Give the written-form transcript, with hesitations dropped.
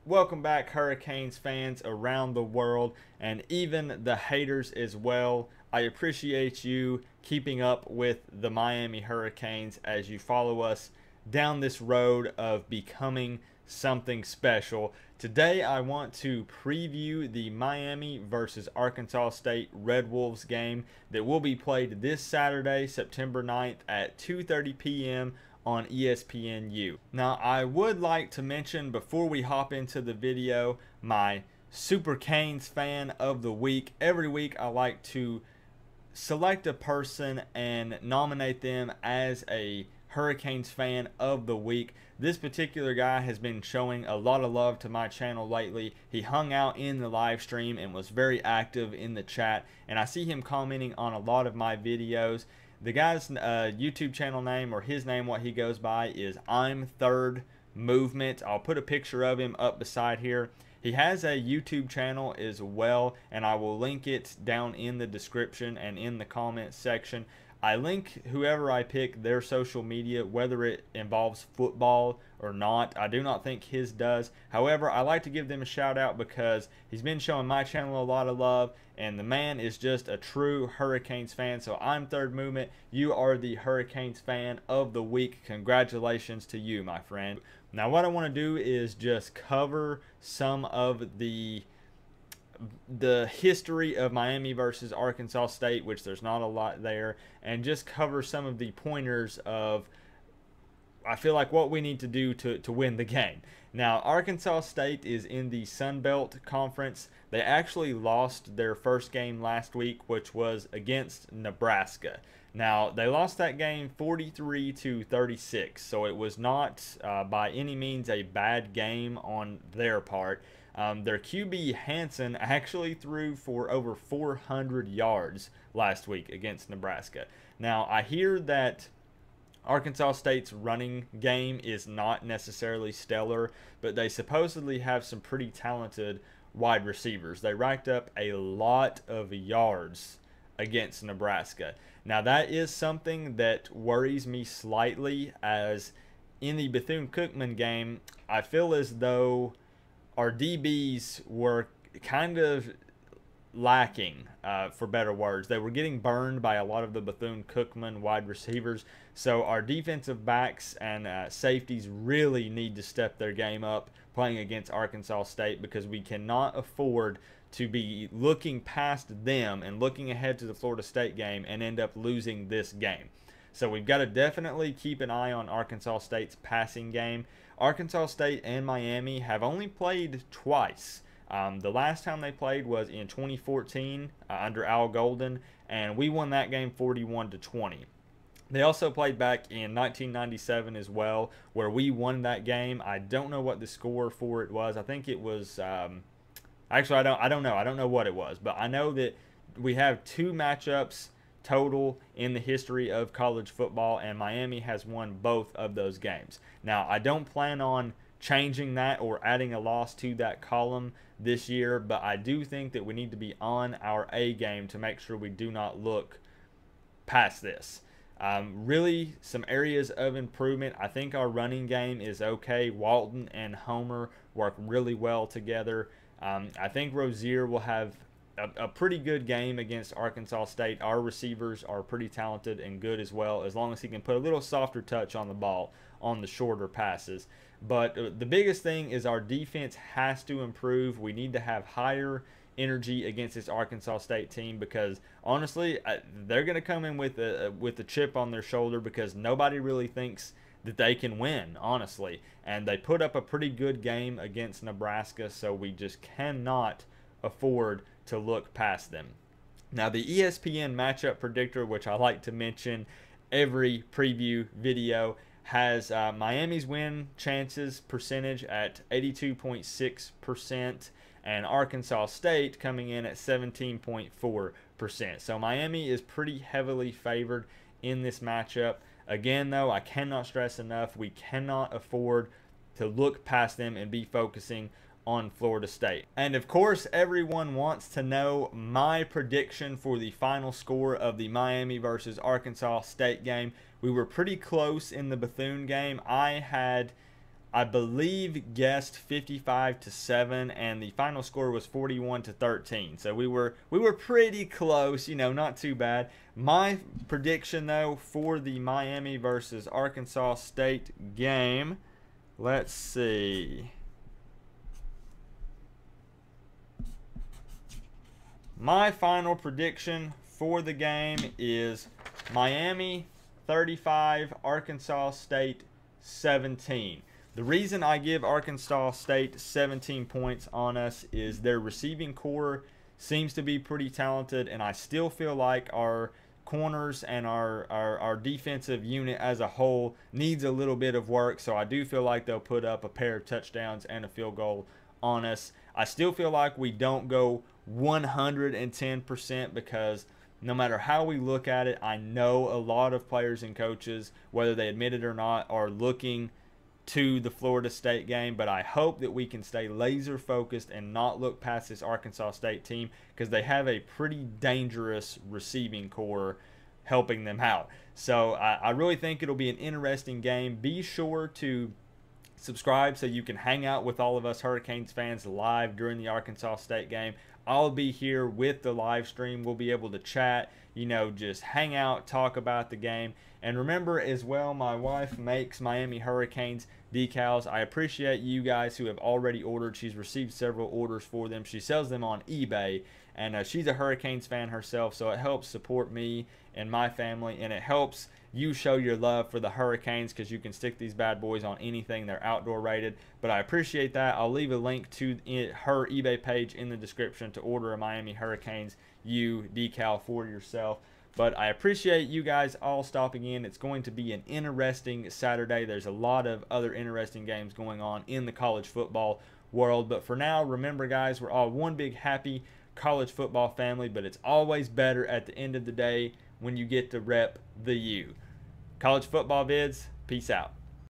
Welcome back, Hurricanes fans around the world, and even the haters as well. I appreciate you keeping up with the Miami Hurricanes as you follow us down this road of becoming something special. Today I want to preview the Miami versus Arkansas State Red Wolves game that will be played this Saturday, September 9th at 2:30 p.m. on ESPNU. Now, I would like to mention before we hop into the video, my Super Canes fan of the week. Every week I like to select a person and nominate them as a Hurricanes fan of the week. This particular guy has been showing a lot of love to my channel lately. He hung out in the live stream and was very active in the chat, and I see him commenting on a lot of my videos. The guy's YouTube channel name, or his name, what he goes by, is I'm Third Movement. I'll put a picture of him up beside here. He has a YouTube channel as well, and I will link it down in the description and in the comments section. I link whoever I pick their social media, whether it involves football or not. I do not think his does. However, I like to give them a shout out because he's been showing my channel a lot of love, and the man is just a true Hurricanes fan. So I'm Third Movement. You are the Hurricanes fan of the week. Congratulations to you, my friend. Now, what I want to do is just cover some of the history of Miami versus Arkansas State, which there's not a lot there, and just cover some of the pointers of, I feel like, what we need to do to win the game. Now, Arkansas State is in the Sun Belt Conference. They actually lost their first game last week, which was against Nebraska. Now, they lost that game 43-36, so it was not by any means a bad game on their part. Their QB Hansen actually threw for over 400 yards last week against Nebraska. Now, I hear that Arkansas State's running game is not necessarily stellar, but they supposedly have some pretty talented wide receivers. They racked up a lot of yards against Nebraska. Now, that is something that worries me slightly, as in the Bethune-Cookman game, I feel as though our DBs were kind of lacking, for better words. They were getting burned by a lot of the Bethune-Cookman wide receivers. So our defensive backs and safeties really need to step their game up playing against Arkansas State, because we cannot afford to be looking past them and looking ahead to the Florida State game and end up losing this game. So we've got to definitely keep an eye on Arkansas State's passing game. Arkansas State and Miami have only played twice. The last time they played was in 2014 under Al Golden, and we won that game 41-20. They also played back in 1997 as well, where we won that game. I don't know what the score for it was. I think it was actually, I don't know. I don't know what it was, but I know that we have two matchups total in the history of college football, and Miami has won both of those games. Now, I don't plan on changing that or adding a loss to that column this year, but I do think that we need to be on our A game to make sure we do not look past this. Really, some areas of improvement. I think our running game is okay. Walton and Homer work really well together. I think Rozier will have a pretty good game against Arkansas State. Our receivers are pretty talented and good as well, as long as he can put a little softer touch on the ball on the shorter passes. But the biggest thing is our defense has to improve. We need to have higher energy against this Arkansas State team, because honestly, they're going to come in with a chip on their shoulder, because nobody really thinks that they can win, honestly. And they put up a pretty good game against Nebraska, so we just cannot afford to look past them. Now, the ESPN matchup predictor, which I like to mention every preview video, has Miami's win chances percentage at 82.6% and Arkansas State coming in at 17.4%. So Miami is pretty heavily favored in this matchup. Again, though, I cannot stress enough, we cannot afford to look past them and be focusing on Florida State. And of course, everyone wants to know my prediction for the final score of the Miami versus Arkansas State game. We were pretty close in the Bethune game. I I believe guessed 55-7, and the final score was 41-13. So we were pretty close, you know, not too bad. My prediction though for the Miami versus Arkansas State game, let's see. My final prediction for the game is Miami 35, Arkansas State 17. The reason I give Arkansas State 17 points on us is their receiving core seems to be pretty talented, and I still feel like our corners and our defensive unit as a whole needs a little bit of work. So I do feel like they'll put up a pair of touchdowns and a field goal on us. I still feel like we don't go 110% because no matter how we look at it, I know a lot of players and coaches, whether they admit it or not, are looking to the Florida State game, but I hope that we can stay laser focused and not look past this Arkansas State team because they have a pretty dangerous receiving core helping them out. So I really think it'll be an interesting game. Be sure to subscribe so you can hang out with all of us Hurricanes fans live during the Arkansas State game. I'll be here with the live stream. We'll be able to chat, you know, just hang out, talk about the game. And remember as well, my wife makes Miami Hurricanes decals. I appreciate you guys who have already ordered. She's received several orders for them. She sells them on eBay, and she's a Hurricanes fan herself, so it helps support me and my family, and it helps you show your love for the Hurricanes because you can stick these bad boys on anything. They're outdoor rated, but I appreciate that. I'll leave a link to her eBay page in the description to order a Miami Hurricanes U decal for yourself. But I appreciate you guys all stopping in. It's going to be an interesting Saturday. There's a lot of other interesting games going on in the college football world. But for now, remember guys, we're all one big happy college football family, but it's always better at the end of the day when you get to rep the U. College football vids, peace out.